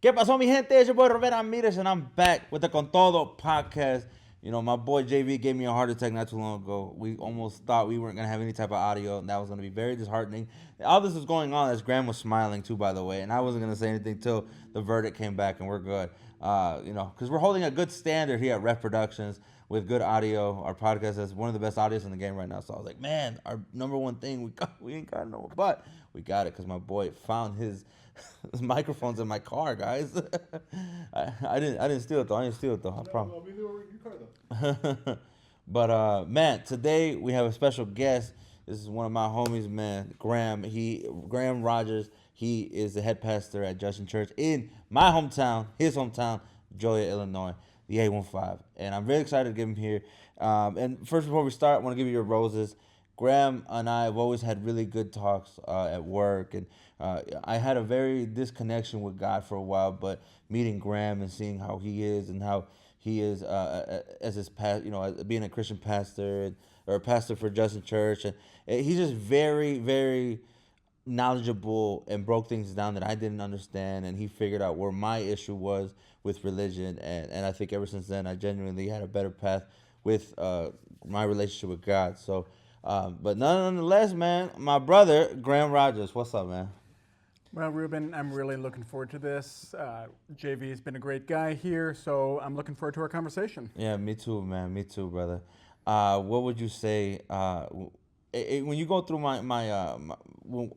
¿Qué pasó, mi gente? It's your boy Robert Ramirez, and I'm back with the Con Todo podcast. You know, my boy JV gave me a heart attack not too long ago. We almost thought we weren't going to have any type of audio, and that was going to be very disheartening. All this was going on as Graham was smiling, too, by the way, and I wasn't going to say anything till the verdict came back, and we're good. Because we're holding a good standard here at Ref Productions with good audio. Our podcast is one of the best audios in the game right now. So I was like, man, our number one thing, we ain't got no, but we got it because my boy found his microphone's in my car, guys. I didn't steal it though. I promise. But man, today we have a special guest. This is one of my homies, man, Graham Rogers. He is the head pastor at Judson Church in my hometown, his hometown, Joliet, Illinois, the 815. And I'm really excited to get him here. And first, before we start, I want to give you your roses. Graham and I have always had really good talks at work, and I had a very disconnection with God for a while. But meeting Graham and seeing how he is and how he is as his as being a Christian pastor or a pastor for Judson Church, and he's just very, very knowledgeable and broke things down that I didn't understand, and he figured out where my issue was with religion, and I think ever since then I genuinely had a better path with my relationship with God. So. But nonetheless, man, my brother, Graham Rogers. What's up, man? Well, Ruben, I'm really looking forward to this. JV has been a great guy here, so I'm looking forward to our conversation. Yeah, me too, man. Me too, brother. What would you say when you go through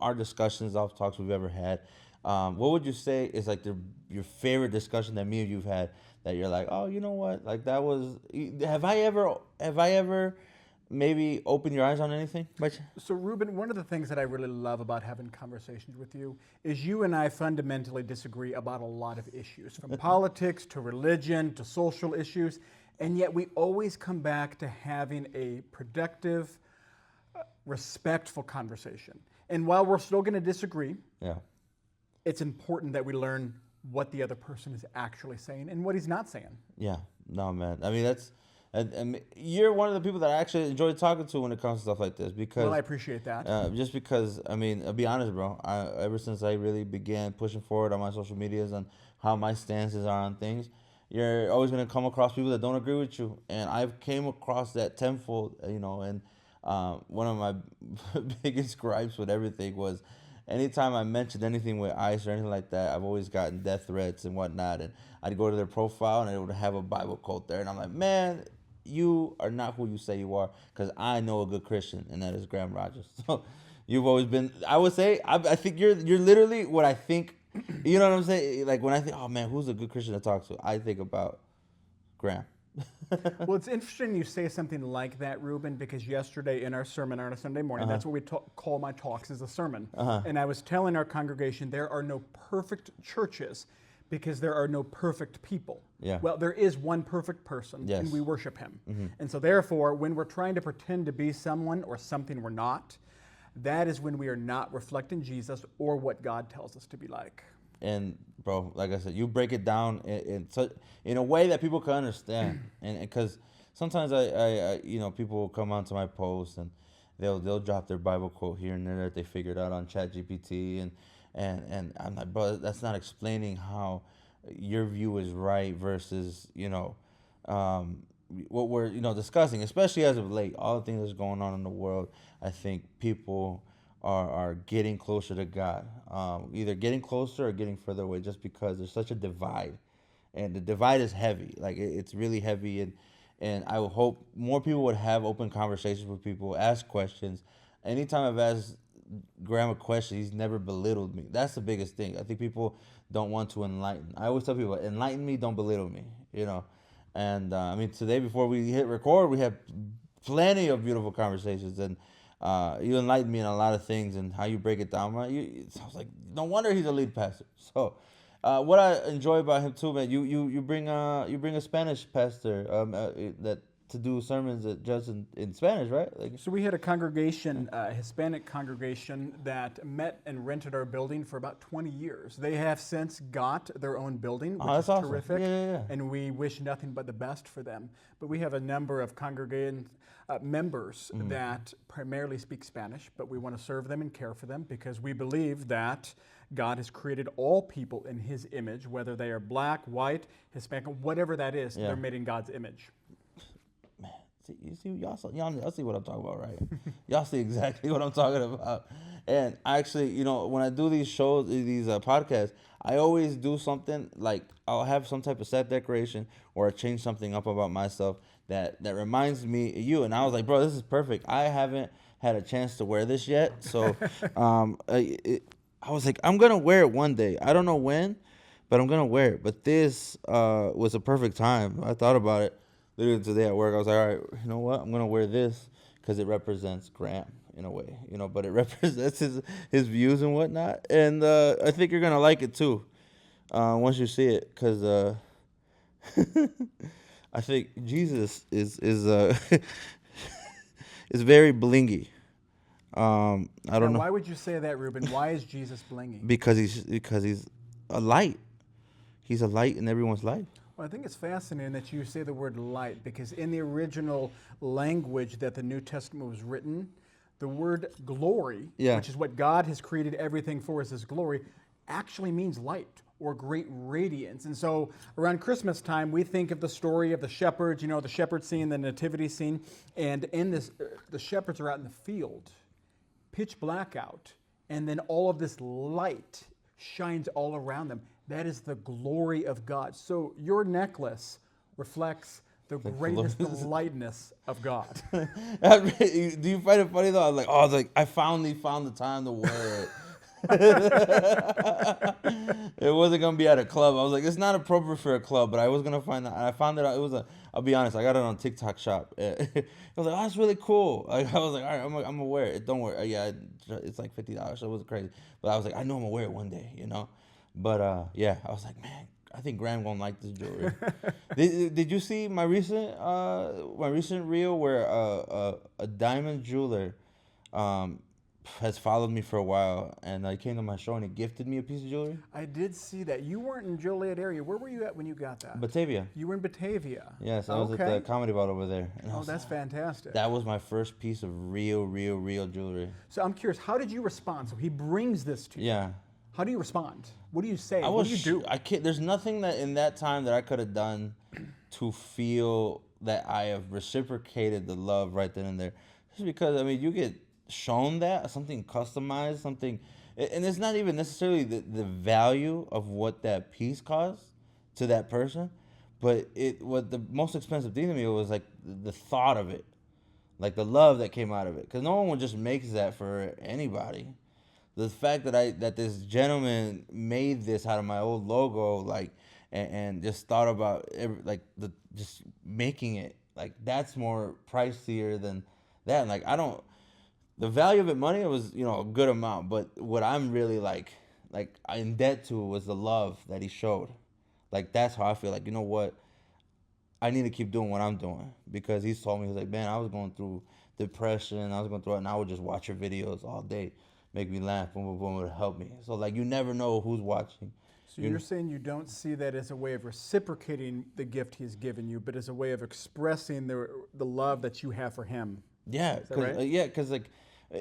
our discussions, all talks we've ever had? What would you say is like your favorite discussion that me and you've had that you're like, oh, you know what? Like that was. Have I ever maybe open your eyes on anything? So, Ruben, one of the things that I really love about having conversations with you is you and I fundamentally disagree about a lot of issues, from politics to religion to social issues, and yet we always come back to having a productive, respectful conversation. And while we're still going to disagree, it's important that we learn what the other person is actually saying and what he's not saying. Yeah, no, man. I mean, and you're one of the people that I actually enjoy talking to when it comes to stuff like this because. Well, I appreciate that. Just because, I mean, I'll be honest, bro. Ever since I really began pushing forward on my social medias and how my stances are on things, you're always gonna come across people that don't agree with you, and I've came across that tenfold, And one of my biggest gripes with everything was, anytime I mentioned anything with ICE or anything like that, I've always gotten death threats and whatnot, and I'd go to their profile and it would have a Bible quote there, and I'm like, man. You are not who you say you are, because I know a good Christian, and that is Graham Rogers. So you've always been, I would say, I think you're literally what I think, you know what I'm saying? Like when I think, oh man, who's a good Christian to talk to? I think about Graham. Well, it's interesting you say something like that, Ruben, because yesterday in our sermon on a Sunday morning, that's what we call my talks, is a sermon. And I was telling our congregation there are no perfect churches, because there are no perfect people. Yeah. Well, there is one perfect person, and we worship him. And so therefore, when we're trying to pretend to be someone or something we're not, that is when we are not reflecting Jesus or what God tells us to be like. And bro, like I said, you break it down in a way that people can understand. And because sometimes I people will come onto my posts and they'll drop their Bible quote here and there that they figured out on ChatGPT, and I'm like, bro, that's not explaining how your view is right versus, what we're, discussing, especially as of late, all the things that's going on in the world. I think people are getting closer to God, either getting closer or getting further away, just because there's such a divide, and the divide is heavy. Like it's really heavy, and I would hope more people would have open conversations with people, ask questions. Anytime I've asked Graham a question, he's never belittled me. That's the biggest thing. I think people don't want to enlighten. I always tell people, enlighten me, don't belittle me. And I mean, today before we hit record, we had plenty of beautiful conversations, and you enlightened me in a lot of things and how you break it down. Right? I was like, no wonder he's a lead pastor. So, what I enjoy about him too, man, you bring a Spanish pastor that to do sermons at Judson in Spanish, right? Like, So we had a congregation, a Hispanic congregation, that met and rented our building for about 20 years. They have since got their own building, which that's is awesome. terrific, Yeah. and we wish nothing but the best for them. But we have a number of congregation members that primarily speak Spanish, but we want to serve them and care for them because we believe that God has created all people in His image, whether they are black, white, Hispanic, whatever that is, they're made in God's image. See, you see, y'all see what I'm talking about, right? Y'all see exactly what I'm talking about. And actually, you know, when I do these shows, these podcasts, I always do something like I'll have some type of set decoration or I change something up about myself that reminds me of you. And I was like, bro, this is perfect. I haven't had a chance to wear this yet. So I was like, I'm going to wear it one day. I don't know when, but I'm going to wear it. But this was a perfect time. I thought about it. Literally today at work, I was like, all right, you know what? I'm going to wear this because it represents Graham in a way, you know, but it represents his views and whatnot. And I think you're going to like it too once you see it because I think Jesus is is very blingy. I don't know. Why would you say that, Ruben? Why is Jesus blingy? Because he's a light. He's a light in everyone's life. Well, I think it's fascinating that you say the word light because in the original language that the New Testament was written, the word glory, which is what God has created everything for as His glory, actually means light or great radiance. And so around Christmas time, we think of the story of the shepherds, you know, the shepherd scene, the nativity scene, and in this, the shepherds are out in the field, pitch black out, and then all of this light shines all around them. That is the glory of God. So your necklace reflects the greatness, the lightness of God. Do you find it funny though? I was like, I finally found the time to wear it. It wasn't gonna be at a club. I was like, it's not appropriate for a club, but I was gonna find that. I found it. It was I'll be honest. I got it on TikTok Shop. I was like, oh, that's really cool. I was like, all right, I'm gonna wear it. Don't worry. Yeah, it's like $50, so it wasn't crazy. But I was like, I know I'm gonna wear it one day, you know. But yeah, I was like, man, I think Graham gonna like this jewelry. Did you see my recent reel where a diamond jeweler has followed me for a while, and I came to my show and he gifted me a piece of jewelry? I did see that. You weren't in Joliet area. Where were you at when you got that? Batavia. You were in Batavia. Yes, I was at the comedy bar over there. Oh, that's fantastic. That was my first piece of real jewelry. So I'm curious, how did you respond? So he brings this to you. Yeah. How do you respond? What do you say? What do you do? I can't. There's nothing that in that time that I could have done to feel that I have reciprocated the love right then and there. Just because, I mean, you get shown that something customized, something, and it's not even necessarily the value of what that piece costs to that person, but what the most expensive thing to me was like the thought of it, like the love that came out of it, because no one just makes that for anybody. The fact that this gentleman made this out of my old logo, like, and just thought about just making it, like, that's more pricier than that. And like, the value of it, money, it was, you know, a good amount, but what I'm really like in debt to was the love that he showed. Like, that's how I feel. Like, you know what, I need to keep doing what I'm doing, because he's told me, he's like, man, I was going through depression, I was going through it, and I would just watch your videos all day, make me laugh, boom, boom, boom, it would help me. So like, you never know who's watching. So you're saying you don't see that as a way of reciprocating the gift he's given you, but as a way of expressing the love that you have for him. Yeah, Is that right? Yeah, because like,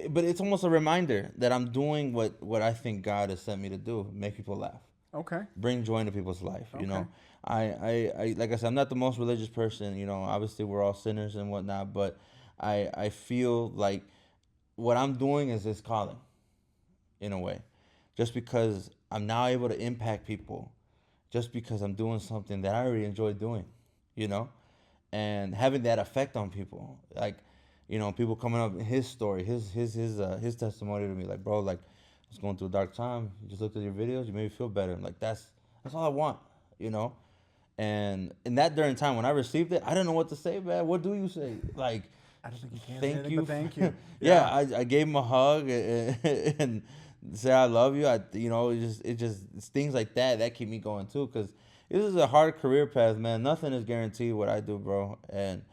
but it's almost a reminder that I'm doing what I think God has sent me to do: make people laugh. Okay. Bring joy into people's life. Okay. You know, I like I said, I'm not the most religious person. You know, obviously we're all sinners and whatnot, but I feel like what I'm doing is his calling, in a way, just because I'm now able to impact people, just because I'm doing something that I already enjoy doing, you know, and having that effect on people. Like, you know, people coming up, his story, his testimony to me, like, bro, like, I was going through a dark time. You just looked at your videos, you made me feel better. I'm like, that's all I want, you know. And in that during time when I received it, I didn't know what to say, man. What do you say? Like, I don't think you can. thank you. Thank you. Yeah, I gave him a hug and say I love you. You know, it's things like that keep me going too. Cause this is a hard career path, man. Nothing is guaranteed what I do, bro. And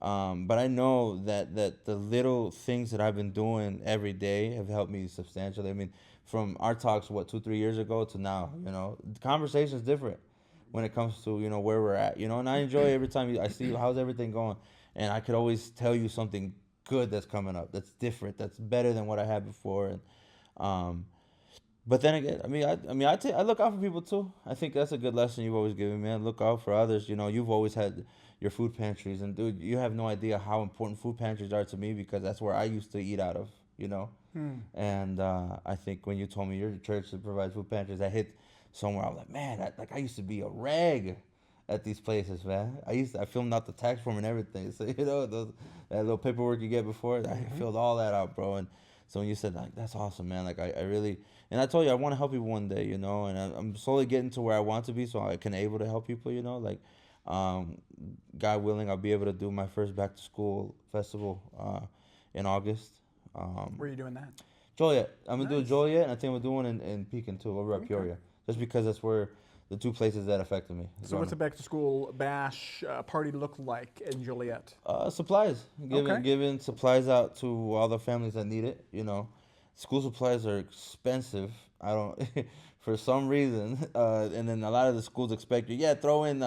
But I know that the little things that I've been doing every day have helped me substantially. I mean, from our talks, what, 2, 3 years ago to now, the conversation is different when it comes to, where we're at, and I enjoy every time I see how's everything going. And I could always tell you something good that's coming up, that's different, that's better than what I had before. And, but then again, I look out for people too. I think that's a good lesson you've always given me, man. Look out for others. You've always had your food pantries, and dude, you have no idea how important food pantries are to me because that's where I used to eat out of. And I think when you told me your church provides food pantries, that hit somewhere. I was like, man, I used to be a rag at these places, man. I filmed out the tax form and everything. So that little paperwork you get before, I filled all that out, bro. And so when you said like that's awesome, man. Like I really, and I told you I want to help people one day, and I'm slowly getting to where I want to be, so I can able to help people, like. God willing, I'll be able to do my first back to school festival in August. Where are you doing that? Joliet. I'm gonna do Nice. Joliet, and I think we're doing in Pekin too, over at Okay. Peoria, just because that's where the two places that affected me. So what's a back to school bash party look like in Joliet? Supplies, Okay. giving supplies out to all the families that need it. School supplies are expensive. I don't, for some reason, and then a lot of the schools expect you, throw in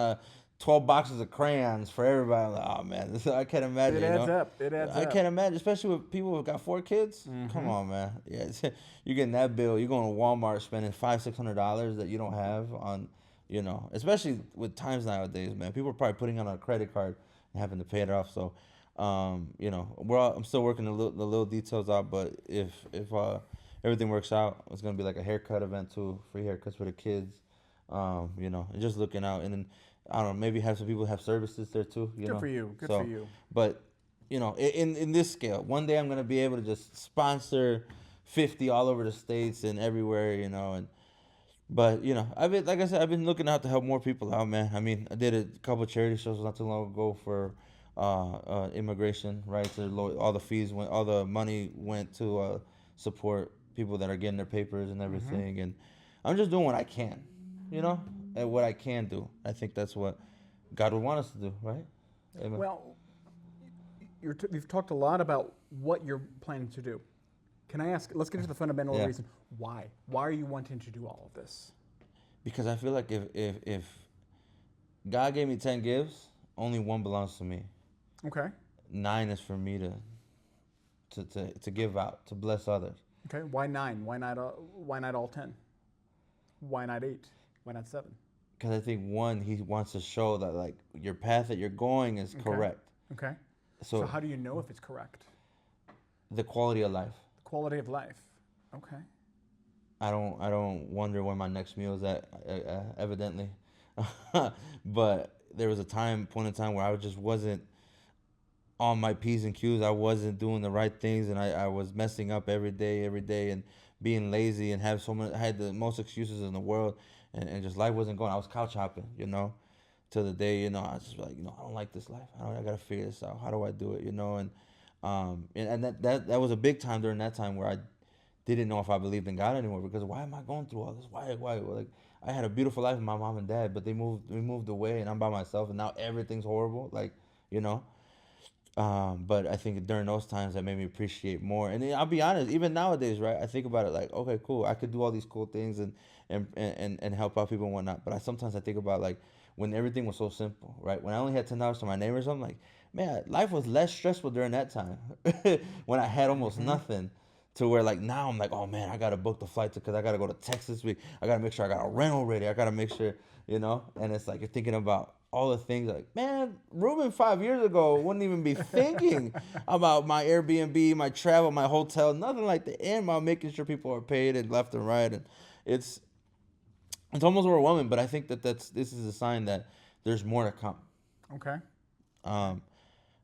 12 boxes of crayons for everybody. I'm like, oh man, I can't imagine. It adds up. It adds I up. can't imagine, especially with people who've got 4 kids. Come on, man. Yeah, you're getting that bill. You're going to Walmart spending $500-$600 that you don't have on, especially with times nowadays, man. People are probably putting on a credit card and having to pay it off. So, I'm still working the little details out. But if everything works out, it's gonna be like a haircut event too, free haircuts for the kids. And just looking out, and then I don't know, maybe have some people have services there too. Good for you. Good So, for you. But in this scale, one day I'm gonna be able to just sponsor 50 all over the states and everywhere. But I've been, like I said, I've been looking out to help more people out, man. I mean, I did a couple of charity shows not too long ago for immigration rights. All the fees went, all the money went to support people that are getting their papers and everything. And I'm just doing what I can, and what I can do. I think that's what God would want us to do, right? Amen. Well, you've talked a lot about what you're planning to do. Can I ask, let's get into the fundamental Yeah. reason. Why? Why are you wanting to do all of this? Because I feel like if God gave me 10 gifts, only one belongs to me. Okay. 9 is for me to give out, to bless others. Okay. Why 9? Why not all 10? Why not 8? Why not 7? Because I think one, he wants to show that like your path that you're going is correct. Okay. So, So how do you know if it's correct? the quality of life. The quality of life. Okay. I don't wonder where my next meal is at, evidently. But there was a point in time where I just wasn't on my P's and Q's. I wasn't doing the right things, and I was messing up every day, and being lazy, and I had the most excuses in the world, and just life wasn't going. I was couch hopping, till the day, I was just like, I don't like this life. I gotta figure this out. How do I do it, and that was a big time during that time where I didn't know if I believed in God anymore, because why am I going through all this? Why? Like, I had a beautiful life with my mom and dad, but we moved away, and I'm by myself, and now everything's horrible. Like, But I think during those times that made me appreciate more. And then I'll be honest, even nowadays, right? I think about it like, okay, cool. I could do all these cool things and help out people and whatnot. But sometimes I think about like when everything was so simple, right? When I only had $10 to my name or something, like, man, life was less stressful during that time when I had almost nothing. To where like now I'm like, oh man, I gotta book the flight because I gotta go to Texas this week. I gotta make sure I got a rental ready. I gotta make sure, And it's like you're thinking about all the things like, man, Ruben 5 years ago wouldn't even be thinking about my Airbnb, my travel, my hotel, nothing like that. And about making sure people are paid and left and right. And it's almost overwhelming. But I think this is a sign that there's more to come. Okay. I've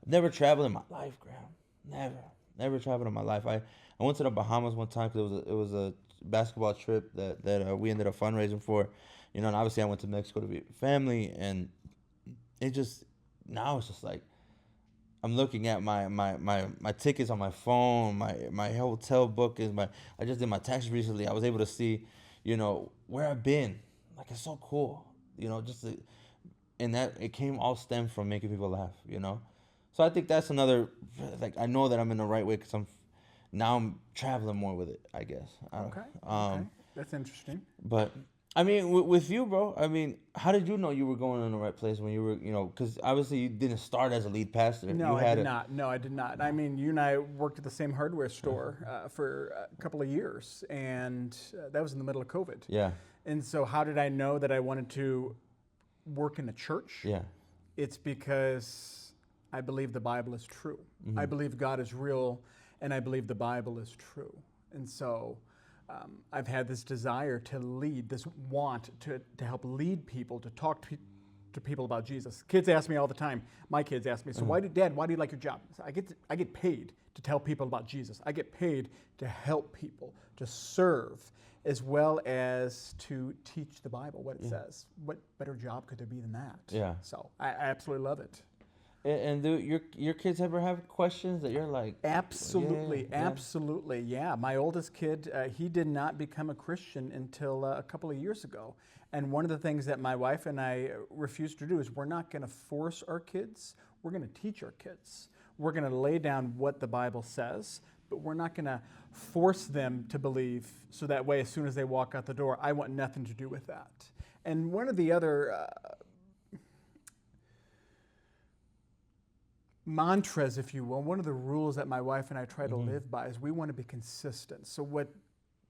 never traveled in my life, Graham. Never traveled in my life. I went to the Bahamas one time because it was a basketball trip that we ended up fundraising for, and obviously I went to Mexico to be with family, and now it's just like I'm looking at my tickets on my phone, my hotel bookings, I just did my taxes recently. I was able to see, where I've been. Like, it's so cool, and that it came all stem from making people laugh, So I think that's another, like, I know that I'm in the right way because I'm traveling more with it, I guess. Okay. Okay. That's interesting. But I mean, with you, bro. I mean, how did you know you were going in the right place when you were, because obviously you didn't start as a lead pastor. No, I did not. No, I did not. I mean, you and I worked at the same hardware store for a couple of years, and that was in the middle of COVID. Yeah. And so, how did I know that I wanted to work in a church? Yeah. It's because I believe the Bible is true. Mm-hmm. I believe God is real, and I believe the Bible is true. And so I've had this desire to lead, this want to help lead people, to talk to people about Jesus. Kids ask me all the time. My kids ask me, so Dad, why do you like your job? I get paid to tell people about Jesus. I get paid to help people, to serve, as well as to teach the Bible, what it says. What better job could there be than that? Yeah. So I absolutely love it. And do your kids ever have questions that you're like? Absolutely, absolutely, yeah. My oldest kid, he did not become a Christian until a couple of years ago. And one of the things that my wife and I refuse to do is we're not going to force our kids. We're going to teach our kids. We're going to lay down what the Bible says, but we're not going to force them to believe, so that way as soon as they walk out the door, I want nothing to do with that. And one of the other mantras, if you will, one of the rules that my wife and I try to live by is we want to be consistent. So what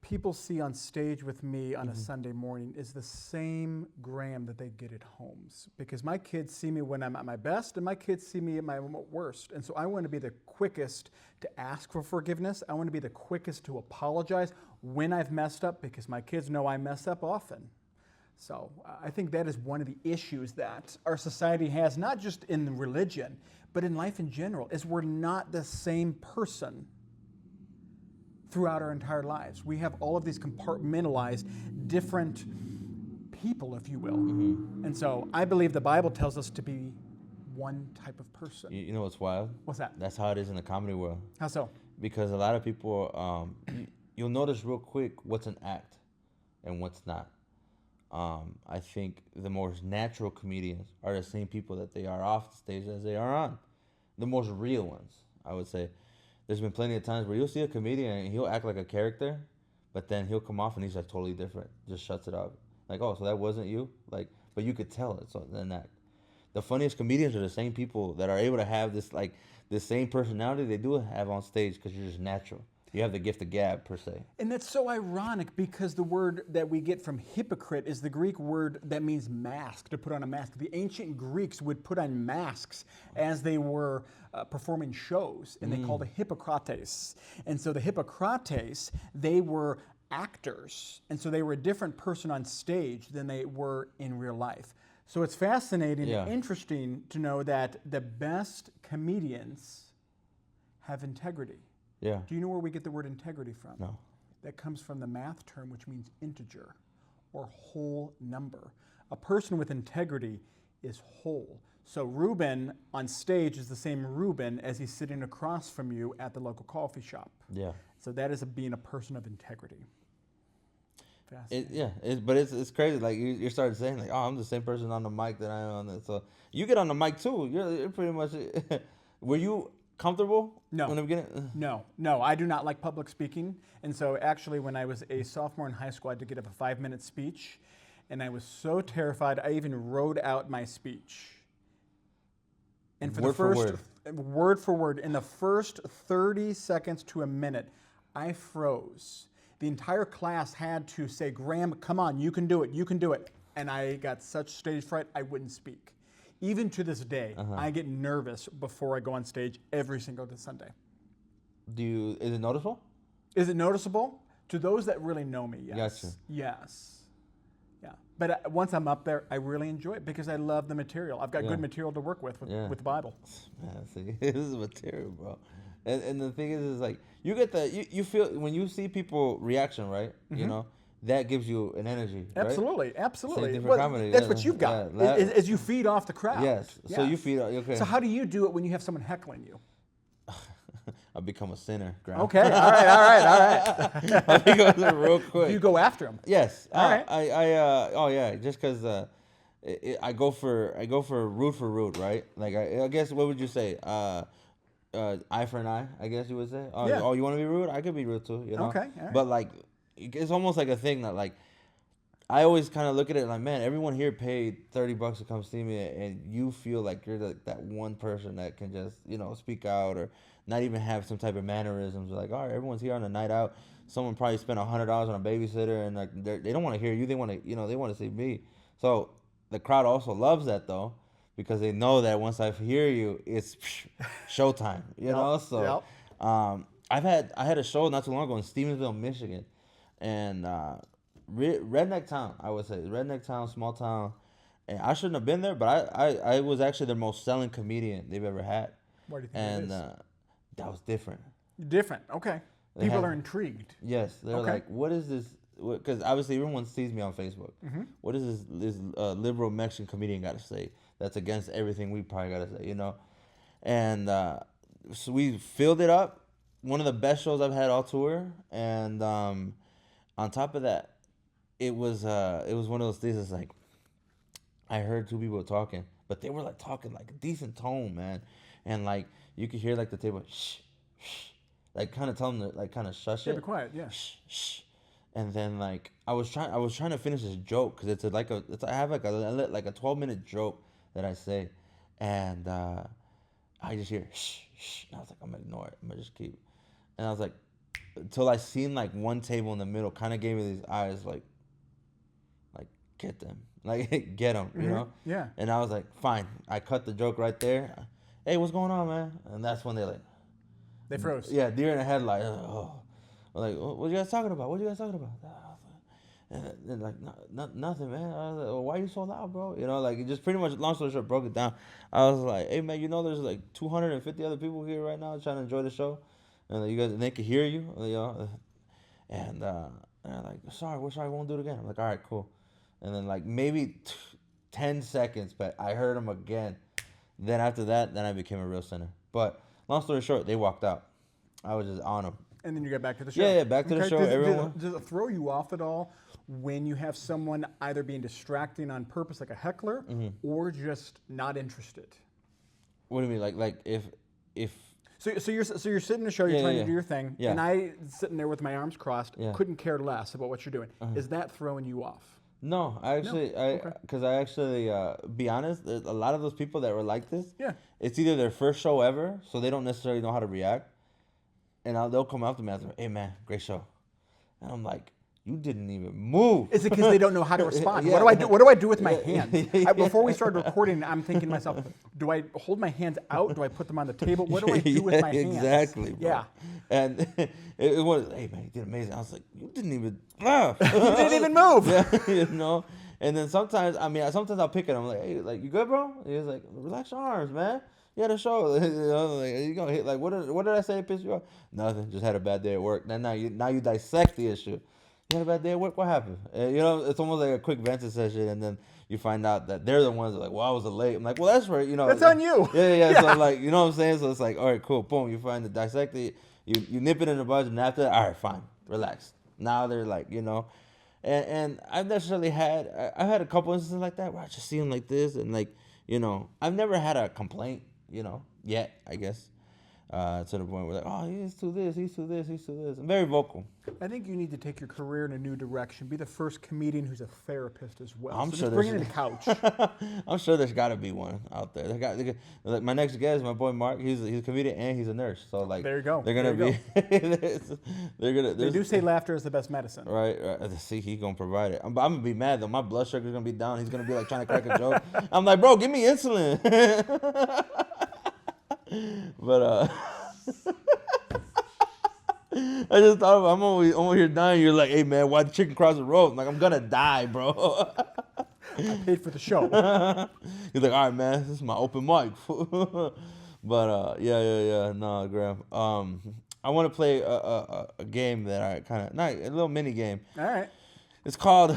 people see on stage with me on a Sunday morning is the same Graham that they get at homes. Because my kids see me when I'm at my best, and my kids see me at my worst. And so I want to be the quickest to ask for forgiveness. I want to be the quickest to apologize when I've messed up, because my kids know I mess up often. So I think that is one of the issues that our society has, not just in religion, but in life in general, is we're not the same person throughout our entire lives. We have all of these compartmentalized different people, if you will. And so I believe the Bible tells us to be one type of person. You know what's wild? What's that? That's how it is in the comedy world. How so? Because a lot of people, you'll notice real quick what's an act and what's not. I think the most natural comedians are the same people that they are off the stage as they are on. The most real ones, I would say. There's been plenty of times where you'll see a comedian and he'll act like a character, but then he'll come off and he's like totally different. Just shuts it up. Like, oh, so that wasn't you? Like, but you could tell it's an act. The funniest comedians are the same people that are able to have this same personality they do have on stage, because you're just natural. You have the gift of gab, per se. And that's so ironic, because the word that we get from hypocrite is the Greek word that means mask, to put on a mask. The ancient Greeks would put on masks as they were performing shows, and they called it Hippocrates. And so the Hippocrates, they were actors, and so they were a different person on stage than they were in real life. So it's fascinating and interesting to know that the best comedians have integrity. Yeah. Do you know where we get the word integrity from? No. That comes from the math term, which means integer or whole number. A person with integrity is whole. So Reuben on stage is the same Reuben as he's sitting across from you at the local coffee shop. Yeah. So that is being a person of integrity. But it's crazy. Like you started saying, like, oh, I'm the same person on the mic that I am on this. So you get on the mic too. You're pretty much. Were you comfortable? No. In the beginning? No, I do not like public speaking. And so actually when I was a sophomore in high school, I had to give a 5-minute speech. And I was so terrified, I even wrote out my speech. And for word for word, in the first 30 seconds to a minute, I froze. The entire class had to say, Graham, come on, you can do it, you can do it. And I got such stage fright, I wouldn't speak. Even to this day, I get nervous before I go on stage every single Sunday. Is it noticeable? Is it noticeable? To those that really know me, yes. Gotcha. Yes. Yeah. But once I'm up there, I really enjoy it because I love the material. I've got good material to work with the Bible. Man, see, this is material, bro. And the thing is like, you get you feel, when you see people reaction, right? You know, that gives you an energy, right? Absolutely. Well, comedy. That's what you've got, as you feed off the crowd. Yes. So you feed off, okay. So how do you do it when you have someone heckling you? I become a sinner, Graham. Okay, all right. I become a sinner real quick. Do you go after him? Yes. All right. Just because, I go for rude for rude, right? Like I guess what would you say? Eye for an eye, I guess you would say. Oh, Yeah. oh, you want to be rude? I could be rude too, you know. Okay, all right. But like, it's almost like a thing that like I always kind of look at it like, man, everyone here paid $30 to come see me, and you feel like you're that one person that can just speak out or not even have some type of mannerisms. Like, all right, everyone's here on a night out. Someone probably spent $100 on a babysitter, and like they don't want to hear you. They want to they want to see me. So the crowd also loves that though, because they know that once I hear you, it's showtime. You know. So I had a show not too long ago in Stevensville, Michigan, and redneck town, I would say redneck town, small town, and I shouldn't have been there, but I was actually their most selling comedian they've ever had. Why do you think it is? That was different. Different. Okay. People are intrigued. Yes, they're like, what is this? Because obviously everyone sees me on Facebook. Mm-hmm. What does this liberal Mexican comedian got to say that's against everything we probably got to say, And so we filled it up. One of the best shows I've had all tour, and on top of that, it was one of those things. It's like I heard two people talking, but they were like talking like a decent tone, man, and like you could hear like the table shh, shh, like kind of tell them to like kind of shush it. Be quiet, yeah. Shh, shh. And then like I was trying to finish this joke because I have like a 12-minute joke that I say, and I just hear shh, shh, and I was like, I'm gonna ignore it. I'm gonna just keep, and I was like, until I seen like one table in the middle, kind of gave me these eyes like get them, like get them, Yeah. And I was like, fine. I cut the joke right there. Hey, what's going on, man? And that's when they froze. Yeah, deer in the headlight. Like, what you guys talking about? What you guys talking about? And like, nothing, man. I was like, well, why are you so loud, bro? Like, it just pretty much, long story short, broke it down. I was like, hey, man, there's like 250 other people here right now trying to enjoy the show, and you guys, and they can hear you, and they're like, sorry, I won't do it again. I'm like, all right, cool. And then like maybe 10 seconds, but I heard them again. Then after that, I became a real sinner. But long story short, they walked out. I was just on them. And then you get back to the show. Yeah, back to the show. Does it throw you off at all when you have someone either being distracting on purpose, like a heckler, or just not interested? What do you mean? Like if So you're sitting in the show, you're trying to do your thing, yeah. and I sitting there with my arms crossed, couldn't care less about what you're doing. Is that throwing you off? No, because I actually be honest, a lot of those people that were like this, it's either their first show ever, so they don't necessarily know how to react, and they'll come up to me and say, hey man, great show, and I'm like, you didn't even move. Is it because they don't know how to respond? Yeah. What do I do? What do I do with my hands? Before we started recording, I'm thinking to myself, do I hold my hands out? Do I put them on the table? What do I do with my hands? Exactly, bro. Yeah. And it was, hey man, you did amazing. I was like, you didn't even laugh. You didn't even move. Yeah, And then sometimes I'll pick it. I'm like, hey, like, you good, bro? He was like, relax your arms, man. You had a show. Like, you gonna hit, like, what did I say to piss you off? Nothing. Just had a bad day at work. Then now you dissect the issue. You had a bad day at work. What happened? It's almost like a quick venting session, and then you find out that they're the ones that are like, well, I was late. I'm like, well, that's right. That's on you. Yeah. So like, you know what I'm saying? So it's like, all right, cool, boom. You find the dissect it. You nip it in the bud, and after that, all right, fine, relax. Now they're like, and I've necessarily I've had a couple instances like that where I just see them like this, and like, I've never had a complaint, yet, I guess. To the point where like, oh, he's to this, he's to this, he's to this. I'm very vocal. I think you need to take your career in a new direction. Be the first comedian who's a therapist as well. I'm sure just bring in a couch. I'm sure there's got to be one out there. Like my next guest, my boy Mark. He's a comedian and he's a nurse. So like, there you go. They're gonna be. They do say laughter is the best medicine. Right. See, he's gonna provide it. I'm gonna be mad though. My blood sugar's gonna be down. He's gonna be like trying to crack a joke. I'm like, bro, give me insulin. But I just thought I'm over here dying. You're like, hey man, why the chicken cross the road? I'm like, I'm gonna die, bro. I paid for the show. He's like, all right, man, this is my open mic. But no, Graham. I want to play a game that I kind of a little mini game. All right. It's called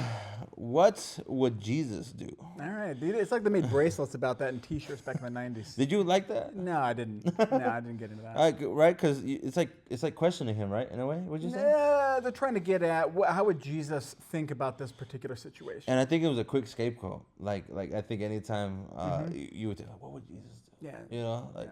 "What Would Jesus Do?" All right. It's like they made bracelets about that and T-shirts back in the 90s. Did you like that? No, I didn't. No, I didn't get into that. Right, because it's like questioning him, right? In a way, would you say? Yeah, they're trying to get at how would Jesus think about this particular situation. And I think it was a quick scapegoat. Like I think anytime you would think, like, what would Jesus do? Yeah. You know, like,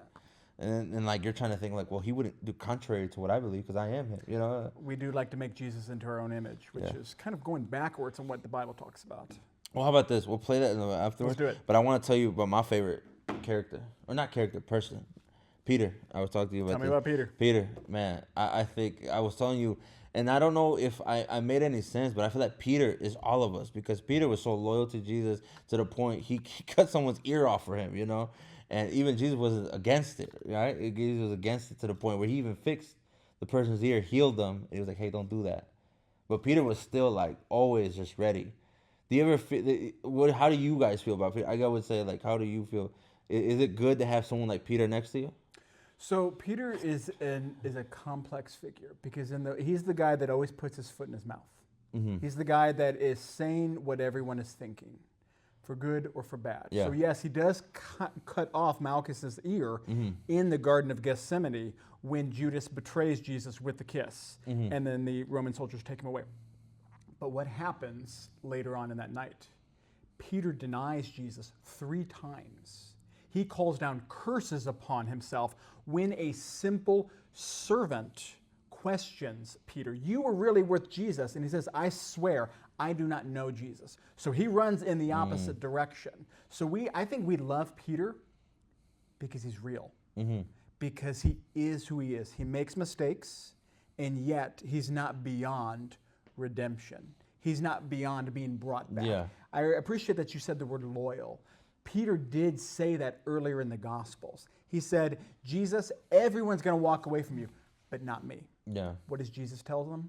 and like you're trying to think like, well, he wouldn't do contrary to what I believe because I am him. You know. We do like to make Jesus into our own image, which is kind of going backwards on what the Bible talks about. Well, how about this? We'll play that afterwards. Let's do it. But I want to tell you about my favorite character, or not character, person. Peter. I was talking to you about. Tell me about Peter. Peter, man. I think I was telling you, and I don't know if I made any sense, but I feel like Peter is all of us because Peter was so loyal to Jesus to the point he cut someone's ear off for him, you know? And even Jesus wasn't against it, right? Jesus was against it to the point where he even fixed the person's ear, healed them, and he was like, hey, don't do that. But Peter was still like always just ready. Do you ever feel, how do you guys feel about Peter? I would say, like, how do you feel? Is it good to have someone like Peter next to you? So Peter is a complex figure because he's the guy that always puts his foot in his mouth. Mm-hmm. He's the guy that is saying what everyone is thinking, for good or for bad. Yeah. So yes, he does cut off Malchus's ear in the Garden of Gethsemane when Judas betrays Jesus with the kiss, and then the Roman soldiers take him away. But what happens later on in that night? Peter denies Jesus 3 times. He calls down curses upon himself when a simple servant questions Peter. You were really with Jesus. And he says, I swear, I do not know Jesus. So he runs in the opposite direction. So I think we love Peter because he's real. Because he is who he is. He makes mistakes, and yet he's not beyond redemption. He's not beyond being brought back. Yeah. I appreciate that you said the word loyal. Peter did say that earlier in the Gospels. He said, Jesus, everyone's going to walk away from you, but not me. Yeah. What does Jesus tell them?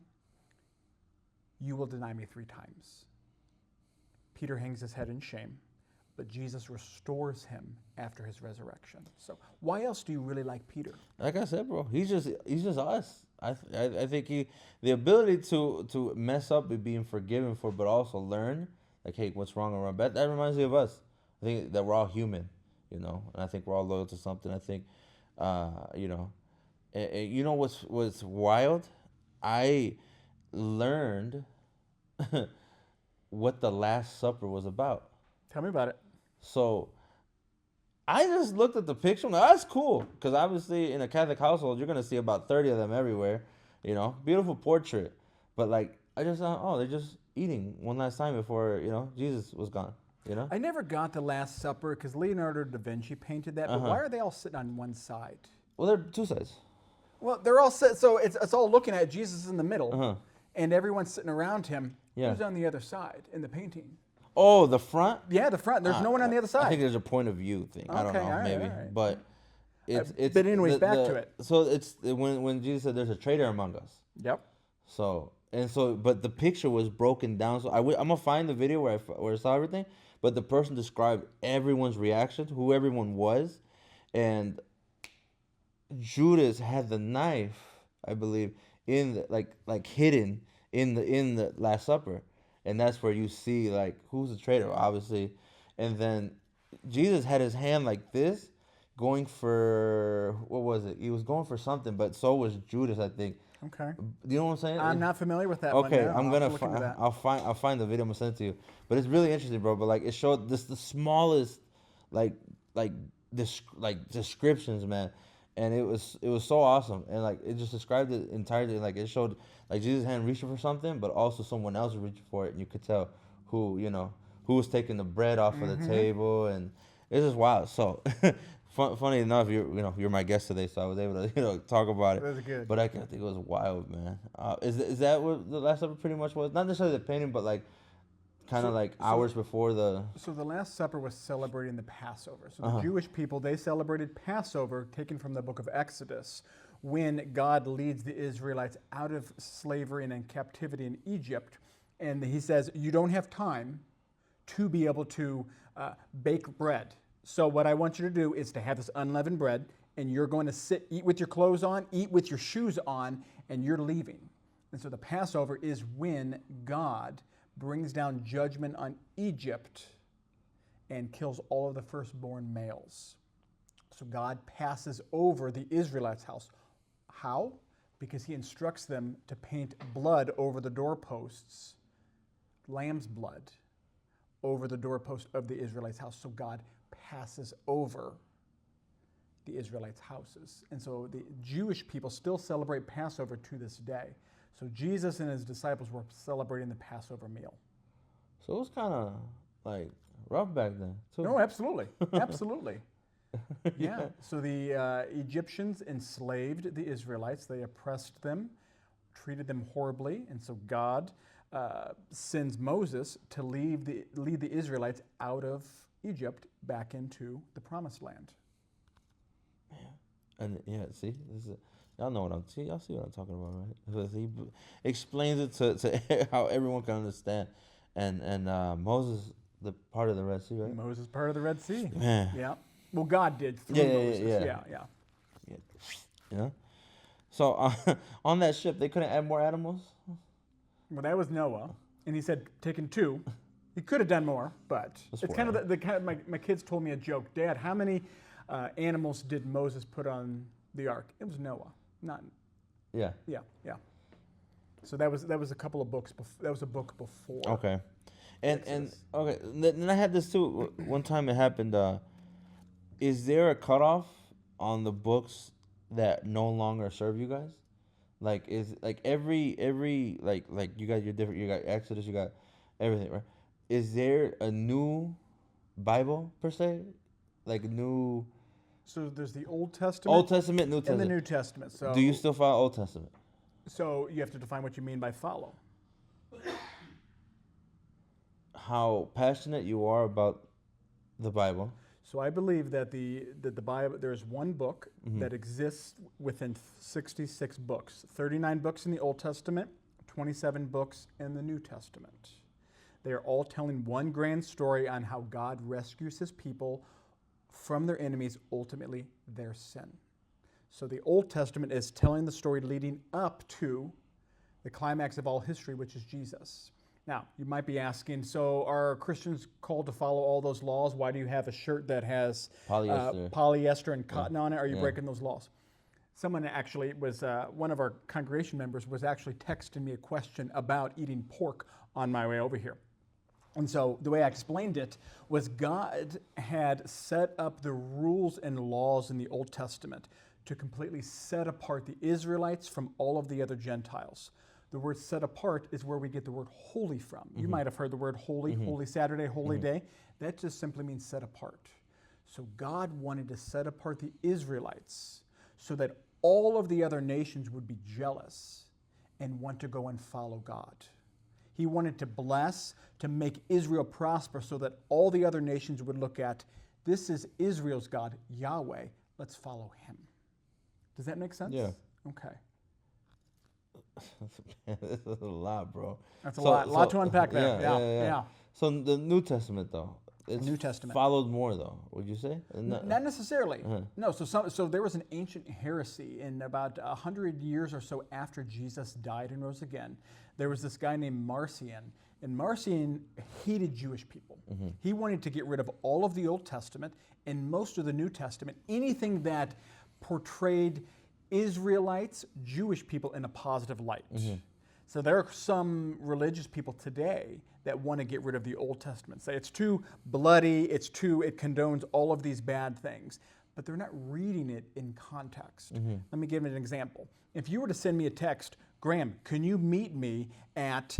You will deny me 3 times. Peter hangs his head in shame, but Jesus restores him after his resurrection. So why else do you really like Peter? Like I said, bro, he's just us. I think the ability to mess up and being forgiven for, but also learn, like, hey, what's wrong and wrong. That reminds me of us. I think that we're all human, you know, and I think we're all loyal to something. I think, you know, you know what's wild? I learned what the Last Supper was about. Tell me about it. So I just looked at the picture. Now, that's cool because obviously in a Catholic household, you're going to see about 30 of them everywhere. You know, beautiful portrait. But like, I just thought, oh, they're just eating one last time before, you know, Jesus was gone. You know? I never got the Last Supper because Leonardo da Vinci painted that. But why are they all sitting on one side? Well, they're 2 sides. Well, they're all so it's all looking at Jesus in the middle, and everyone's sitting around him. Yeah. Who's on the other side in the painting? Oh, the front? Yeah, the front. There's no one on the other side. I think there's a point of view thing. I don't know, all right, maybe. all right. But it's but anyways, back to it. So it's when Jesus said there's a traitor among us. Yep. But the picture was broken down. So I'm gonna find the video where I saw everything. But the person described everyone's reaction, who everyone was, and Judas had the knife, I believe, in the, like hidden in the Last Supper, and that's where you see like who's the traitor, obviously, and then Jesus had his hand like this, going for what was it? He was going for something, but so was Judas, I think. Okay. Do you know what I'm saying? I'm not familiar with that. Okay, one. I'm gonna find. I'll find the video. I'm gonna send it to you. But it's really interesting, bro. But like, it showed the smallest, like descriptions, man. And it was so awesome. And like, it just described it entirely. Like, it showed like Jesus' hand reaching for something, but also someone else reaching for it, and you could tell who was taking the bread off of the table, and it's just wild. So. Funny enough, you're my guest today, so I was able to talk about it. That was good. But I think it was wild, man. Is that what the Last Supper pretty much was? Not necessarily the painting, but like kind of hours before the. So the Last Supper was celebrating the Passover. So the Jewish people, they celebrated Passover, taken from the book of Exodus, when God leads the Israelites out of slavery and in captivity in Egypt, and He says, "You don't have time to be able to bake bread. So what I want you to do is to have this unleavened bread, and you're going to eat with your clothes on, eat with your shoes on, and you're leaving." And so the Passover is when God brings down judgment on Egypt and kills all of the firstborn males. So God passes over the Israelites' house. How? Because he instructs them to paint blood over the doorposts, lamb's blood, over the doorpost of the Israelites' house. So God passes over the Israelites' houses. And so the Jewish people still celebrate Passover to this day. So Jesus and his disciples were celebrating the Passover meal. So it was kind of like rough back then, too. No, absolutely. Absolutely. Yeah. So the Egyptians enslaved the Israelites. They oppressed them, treated them horribly. And so God sends Moses to lead the Israelites out of Egypt back into the Promised Land. And yeah, see, this is, y'all know what I'm. See, y'all see what I'm talking about, right? Because he explains it to how everyone can understand. And Moses, the part of the Red Sea, right? Moses part of the Red Sea. Man. Yeah. Well, God did through Yeah, Moses. yeah. Yeah. You know. So on that ship, they couldn't add more animals. Well, that was Noah, and he said taking 2. He could have done more, but it's kind of the kind of my kids told me a joke. Dad, how many animals did Moses put on the ark? It was Noah, not. Yeah. Yeah. So that was a couple of books. That was a book before. Okay. And okay, then I had this too. One time it happened. Is there a cutoff on the books that no longer serve you guys? Like is like every like you got your different. You got Exodus. You got everything, right? Is there a new Bible per se, like new? So there's the Old Testament, Old Testament, New Testament, and the New Testament. So do you still follow Old Testament? So you have to define what you mean by follow. How passionate you are about the Bible. So I believe that the Bible, there's one book that exists within 66 books, 39 books in the Old Testament, 27 books in the New Testament. They are all telling one grand story on how God rescues his people from their enemies, ultimately their sin. So the Old Testament is telling the story leading up to the climax of all history, which is Jesus. Now, you might be asking, so are Christians called to follow all those laws? Why do you have a shirt that has polyester and cotton on it? Are you breaking those laws? Someone actually was, one of our congregation members was actually texting me a question about eating pork on my way over here. And so the way I explained it was God had set up the rules and laws in the Old Testament to completely set apart the Israelites from all of the other Gentiles. The word set apart is where we get the word holy from. You might have heard the word holy, Holy Saturday, Holy Day. That just simply means set apart. So God wanted to set apart the Israelites so that all of the other nations would be jealous and want to go and follow God. He wanted to bless, to make Israel prosper so that all the other nations would look at, this is Israel's God, Yahweh, let's follow him. Does that make sense? Yeah. Okay. This is a lot, bro. That's a lot to unpack there. Yeah. So the New Testament, though, it's New Testament followed more, though. Would you say? Not necessarily. No. So there was an ancient heresy in about 100 years or so after Jesus died and rose again. There was this guy named Marcion, and Marcion hated Jewish people. He wanted to get rid of all of the Old Testament and most of the New Testament, anything that portrayed Israelites, Jewish people in a positive light. So there are some religious people today that want to get rid of the Old Testament. Say it's too bloody, it condones all of these bad things, but they're not reading it in context. Let me give you an example. If you were to send me a text, Graham, can you meet me at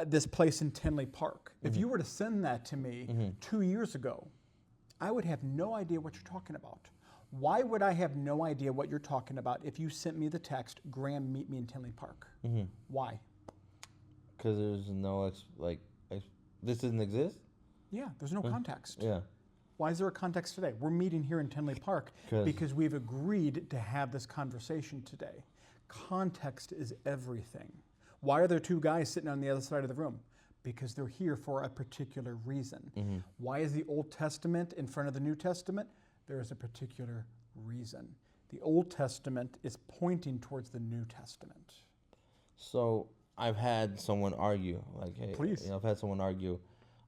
this place in Tinley Park? If you were to send that to me 2 years ago, I would have no idea what you're talking about. Why would I have no idea what you're talking about if you sent me the text, Graham, meet me in Tinley Park? Why? Because there's no, this doesn't exist? Yeah, there's no context. Yeah. Why is there a context today? We're meeting here in Tinley Park because we've agreed to have this conversation today. Context is everything. Why are there two guys sitting on the other side of the room? Because they're here for a particular reason. Why is the Old Testament in front of the New Testament? There is a particular reason. The Old Testament is pointing towards the New Testament. So I've had someone argue, like, hey, Please. I've had someone argue,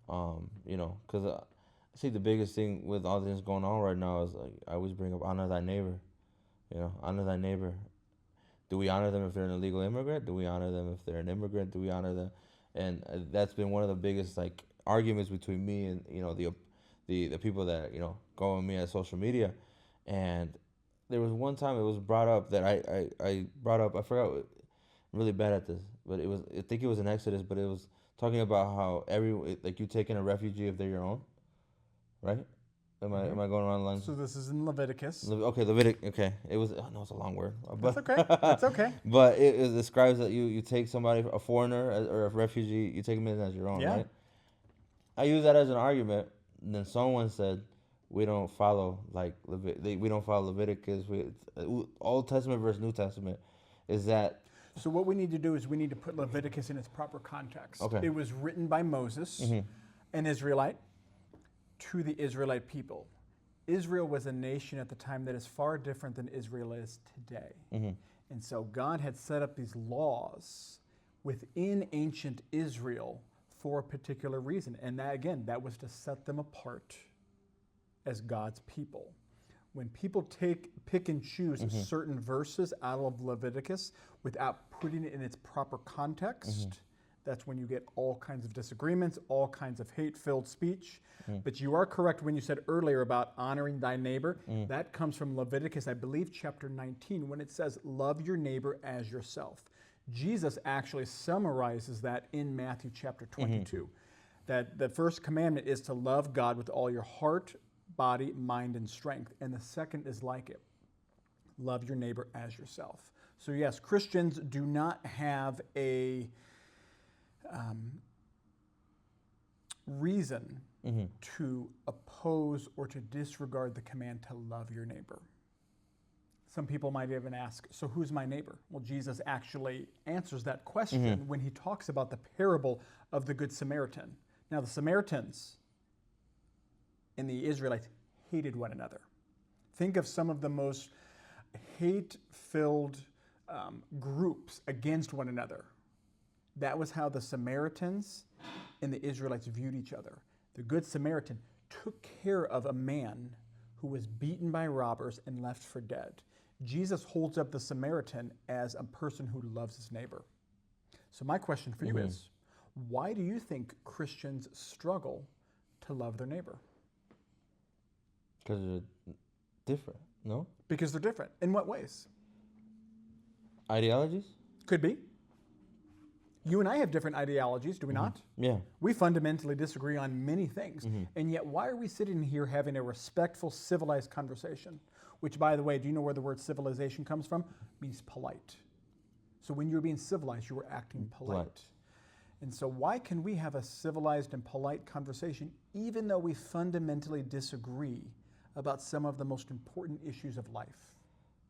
because I see the biggest thing with all this going on right now is like I always bring up honor thy neighbor, honor thy neighbor. Do we honor them if they're an illegal immigrant? Do we honor them if they're an immigrant? Do we honor them? And that's been one of the biggest like arguments between me and the people that go with me at social media. And there was one time it was brought up that I brought up. I forgot. I'm really bad at this, but I think it was in Exodus, but it was talking about how you take in a refugee if they're your own, right? Am I going around the lines? So this is in Leviticus. Okay, Leviticus. Okay, it was. I know it's a long word. That's okay. That's okay. But it describes that you take somebody, a foreigner or a refugee, you take them in as your own, Yeah. right? I use that as an argument. And then someone said, we don't follow we don't follow Leviticus. Old Testament versus New Testament. Is that? So what we need to do is we need to put Leviticus in its proper context. Okay. It was written by Moses, an Israelite, to the Israelite people. Israel was a nation at the time that is far different than Israel is today. And so God had set up these laws within ancient Israel for a particular reason. And that was to set them apart as God's people. When people pick and choose certain verses out of Leviticus without putting it in its proper context, that's when you get all kinds of disagreements, all kinds of hate-filled speech. But you are correct when you said earlier about honoring thy neighbor. That comes from Leviticus, I believe, chapter 19, when it says, love your neighbor as yourself. Jesus actually summarizes that in Matthew chapter 22. That the first commandment is to love God with all your heart, body, mind, and strength. And the second is like it. Love your neighbor as yourself. So yes, Christians do not have a reason to oppose or to disregard the command to love your neighbor. Some people might even ask, so who's my neighbor? Well, Jesus actually answers that question when he talks about the parable of the Good Samaritan. Now, the Samaritans and the Israelites hated one another. Think of some of the most hate-filled groups against one another. That was how the Samaritans and the Israelites viewed each other. The Good Samaritan took care of a man who was beaten by robbers and left for dead. Jesus holds up the Samaritan as a person who loves his neighbor. So my question for you is, why do you think Christians struggle to love their neighbor? Because they're different, no? Because they're different. In what ways? Ideologies? Could be. You and I have different ideologies, do we not? Yeah. We fundamentally disagree on many things. And yet, why are we sitting here having a respectful, civilized conversation? Which, by the way, do you know where the word civilization comes from? It means polite. So when you're being civilized, you are acting polite. And so why can we have a civilized and polite conversation even though we fundamentally disagree about some of the most important issues of life?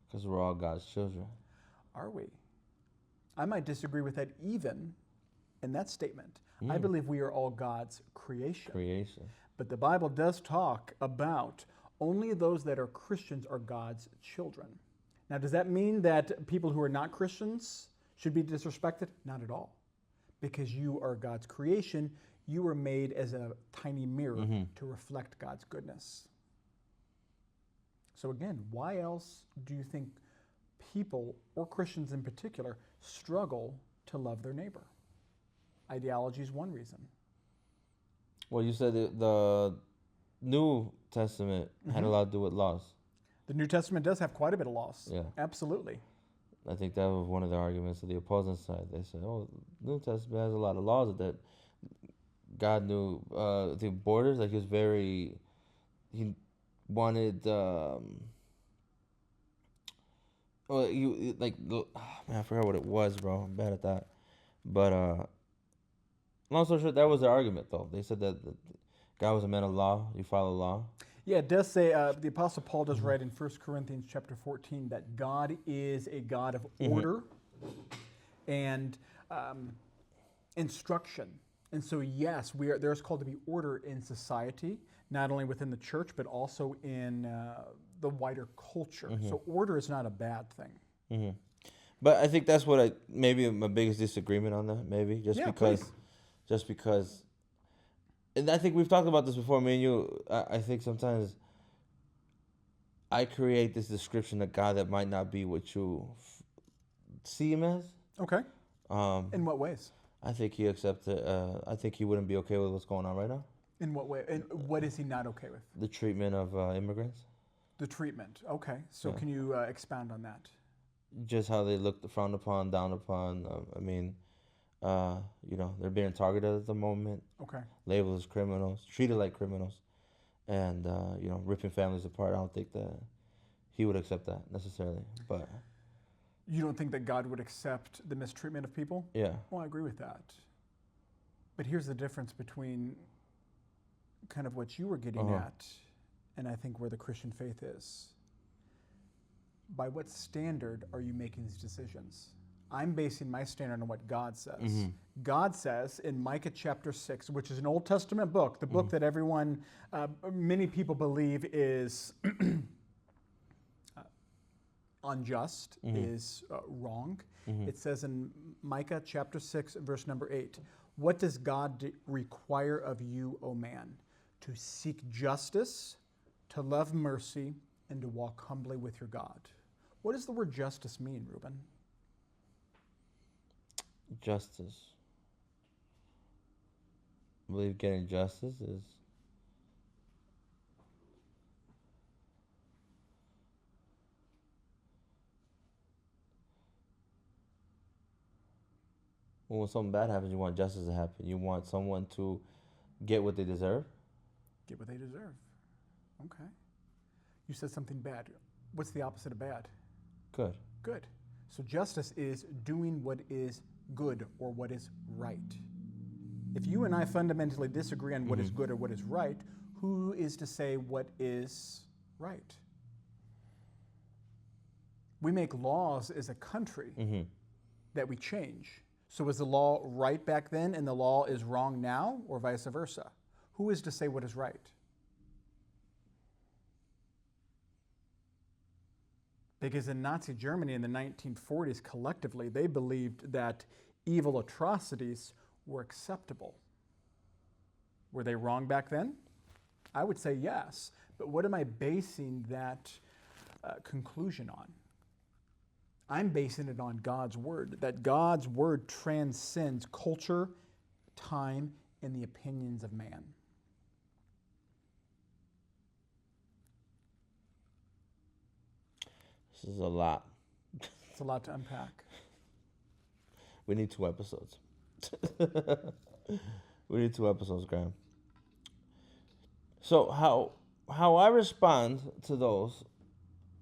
Because we're all God's children. Are we? I might disagree with that even in that statement. I believe we are all God's creation. But the Bible does talk about only those that are Christians are God's children. Now, does that mean that people who are not Christians should be disrespected? Not at all. Because you are God's creation, you were made as a tiny mirror to reflect God's goodness. So again, why else do you think people, or Christians in particular, struggle to love their neighbor? Ideology is one reason. Well, you said the New Testament had a lot to do with laws. The New Testament does have quite a bit of laws. Yeah. Absolutely. I think that was one of the arguments of the opposing side. They said, oh, the New Testament has a lot of laws that God knew. The borders, like he wanted, I forgot what it was, bro. I'm bad at that. But long story short, that was their argument, though. They said that God was a man of law. You follow law. Yeah, it does say, the Apostle Paul does write in 1 Corinthians chapter 14 that God is a God of order and instruction. And so, yes, there's called to be order in society, not only within the church, but also in the wider culture. So order is not a bad thing. But I think that's what maybe my biggest disagreement on that. Maybe Please. just because, and I think we've talked about this before. Me and you. I think sometimes I create this description of God that might not be what you see him as. Okay. Um, In what ways? I think he accepted. I think he wouldn't be okay with what's going on right now. In what way? And what is he not okay with? The treatment of immigrants. The treatment. Okay. So Yeah. can you expound on that? Just how they look frowned upon, down upon. I mean, they're being targeted at the moment, Okay. labeled as criminals, treated like criminals, and ripping families apart. I don't think that he would accept that necessarily, but You don't think that God would accept the mistreatment of people? yeah. Well, I agree with that. But here's the difference between kind of what you were getting at and I think where the Christian faith is. By what standard are you making these decisions? I'm basing my standard on what God says. Mm-hmm. God says in Micah chapter 6, which is an Old Testament book, the book that everyone, many people believe is unjust, is wrong. It says in Micah chapter 6, verse number 8, what does God require of you, O man? To seek justice, to love mercy, and to walk humbly with your God. What does the word justice mean, Reuben? Justice. I believe getting justice is when something bad happens, you want justice to happen. You want someone to get what they deserve. Get what they deserve. Okay. You said something bad. What's the opposite of bad? Good. Good. So justice is doing what is good or what is right. If you and I fundamentally disagree on what is good or what is right, who is to say what is right? We make laws as a country that we change. So was the law right back then and the law is wrong now, or vice versa? Who is to say what is right? Because in Nazi Germany in the 1940s, collectively, they believed that evil atrocities were acceptable. Were they wrong back then? I would say yes. But what am I basing that conclusion on? I'm basing it on God's Word, that God's Word transcends culture, time, and the opinions of man. This is a lot. It's a lot to unpack. We need 2 episodes. We need 2 episodes, Graham. So how I respond to those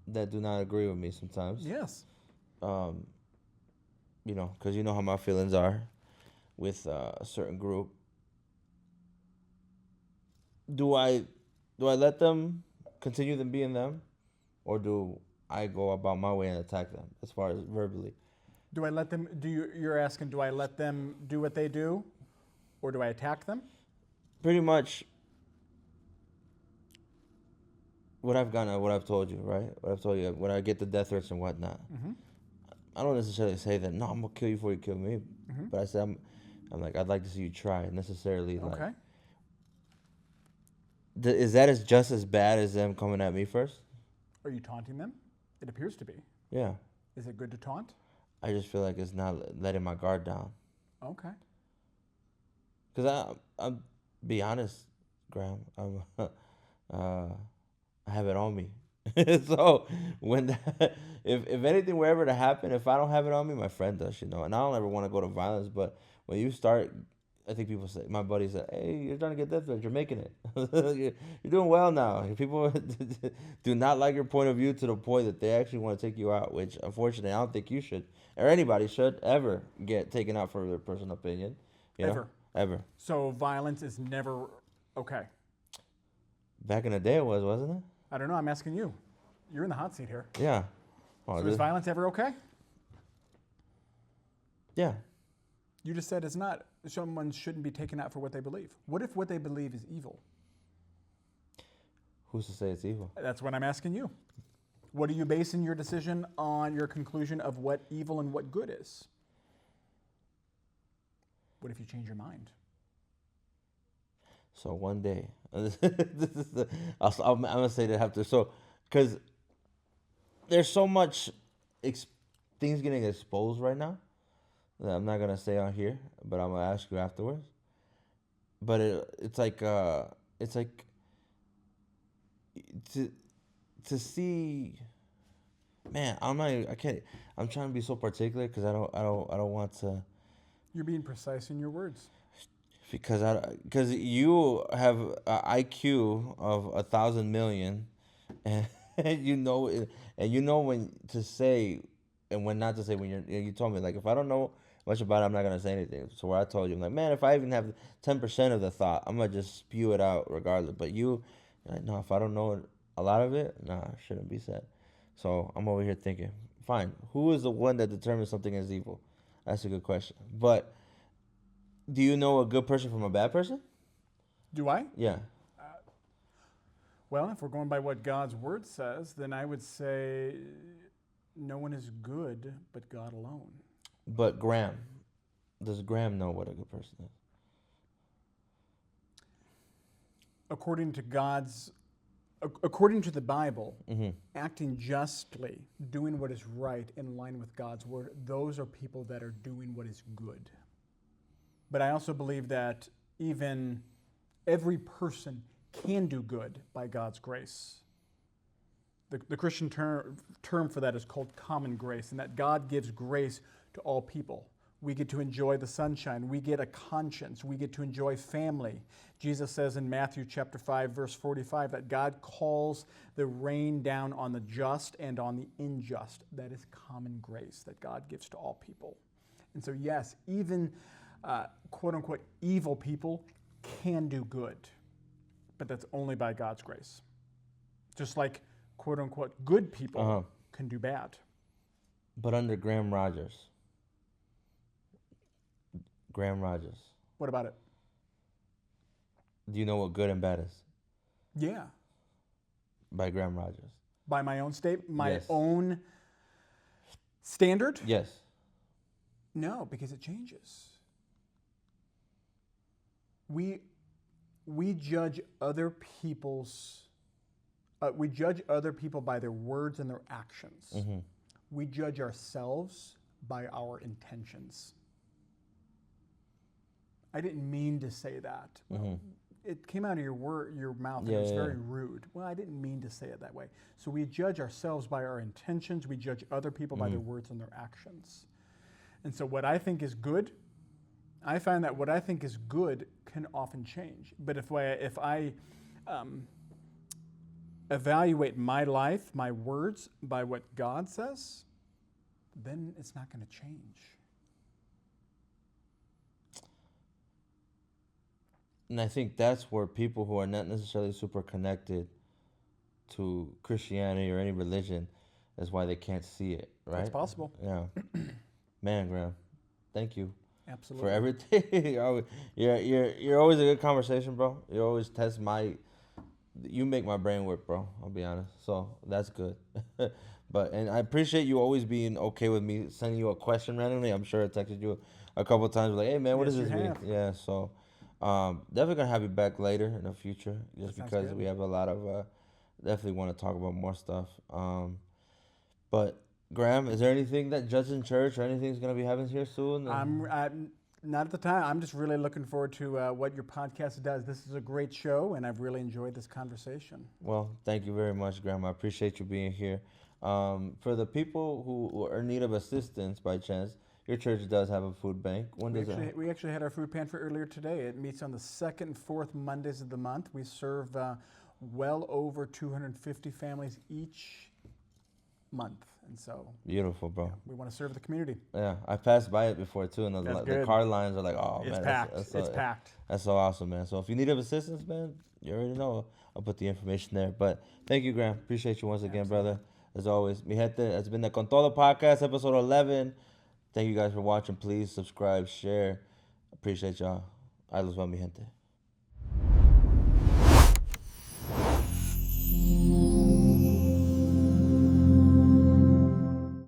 that do not agree with me sometimes. Yes. Because you know how my feelings are with a certain group. Do I let them continue them being them, or do I go about my way and attack them as far as verbally? Do I let them, you're asking, do I let them do what they do, or do I attack them? Pretty much what I've told you, right? What I've told you, when I get the death threats and whatnot. I don't necessarily say that, no, I'm going to kill you before you kill me. But I say, I'm like, I'd like to see you try, necessarily. Like, Okay. Is that just as bad as them coming at me first? Are you taunting them? It appears to be. Yeah. Is it good to taunt? I just feel like it's not letting my guard down. Okay. Because I'm be honest, Graham, I have it on me. So when if anything were ever to happen, if I don't have it on me, my friend does, and I don't ever want to go to violence, but when you start, I think people say, my buddy said, hey, you're trying to get death threats, you're making it. You're doing well now. People do not like your point of view to the point that they actually want to take you out, which unfortunately I don't think you should, or anybody should ever get taken out for their personal opinion. Ever. So violence is never okay. Back in the day it was, wasn't it? I don't know, I'm asking you. You're in the hot seat here. Yeah. So is violence ever okay? Yeah. You just said it's not. Someone shouldn't be taken out for what they believe. What if what they believe is evil? Who's to say it's evil? That's what I'm asking you. What are you basing your decision on, your conclusion of what evil and what good is? What if you change your mind? So one day, I'm gonna say that after. So, because there's so much things getting exposed right now that I'm not gonna say on here, but I'm gonna ask you afterwards. But it's like to see, man. I can't. I'm trying to be so particular because I don't want to. You're being precise in your words. Because you have an IQ of 1,000 million, and you know it, and you know when to say and when not to say. When you told me, like, if I don't know much about it, I'm not gonna say anything. So where I told you, I'm like, man, if I even have 10% of the thought, I'm gonna just spew it out regardless. But you're like, no, if I don't know a lot of it, nah, it shouldn't be said. So I'm over here thinking, fine, who is the one that determines something is evil? That's a good question. But do you know a good person from a bad person? Do I? Yeah. Well, if we're going by what God's word says, then I would say no one is good but God alone. But does Graham know what a good person is? According to the Bible, acting justly, doing what is right in line with God's word, those are people that are doing what is good. But I also believe that even every person can do good by God's grace. The Christian term for that is called common grace, and that God gives grace to all people. We get to enjoy the sunshine. We get a conscience. We get to enjoy family. Jesus says in Matthew chapter 5, verse 45, that God calls the rain down on the just and on the unjust. That is common grace that God gives to all people. And so, yes, even quote-unquote evil people can do good, but that's only by God's grace. Just like quote-unquote good people can do bad. But under Graham Rogers. What about it? Do you know what good and bad is? Yeah. By Graham Rogers. By my own Yes. own standard? Yes. No, because it changes. We judge other people's. We judge other people by their words and their actions. Mm-hmm. We judge ourselves by our intentions. I didn't mean to say that. Mm-hmm. It came out of your mouth, and Yeah, it was yeah, very rude. Well, I didn't mean to say it that way. So we judge ourselves by our intentions. We judge other people by their words and their actions. And so what I think is good, I find that what I think is good can often change. But if I evaluate my life, my words, by what God says, then it's not going to change. And I think that's where people who are not necessarily super connected to Christianity or any religion, is why they can't see it, right? It's possible. Yeah. Man, Graham, thank you. Absolutely. For everything. You're always a good conversation, bro. You always you make my brain work, bro. I'll be honest. So that's good. And I appreciate you always being okay with me sending you a question randomly. I'm sure I texted you a couple of times like, hey man, what does this mean? Yeah, so definitely gonna have you back later in the future, just because we have a lot of definitely want to talk about more stuff. But Graham, is there anything that Judson Church or anything's gonna be having here soon? I'm not at the time. I'm just really looking forward to what your podcast does. This is a great show, and I've really enjoyed this conversation. Well, thank you very much, Graham. I appreciate you being here. For the people who are in need of assistance, by chance, your church does have a food bank. When does it? We actually had our food pantry earlier today. It meets on the second and fourth Mondays of the month. We serve well over 250 families each month. And so beautiful, bro. We want to serve the community. Yeah, I passed by it before too, and the car lines are like, oh it's man, packed. It's packed. That's so awesome, man. So if you need assistance, man, you already know. I'll put the information there. But thank you, Graham. Appreciate you once again, brother. As always, mi gente, it's been the Con Todo podcast, episode 11. Thank you guys for watching. Please subscribe, share. Appreciate y'all. Ahí los va, mi gente.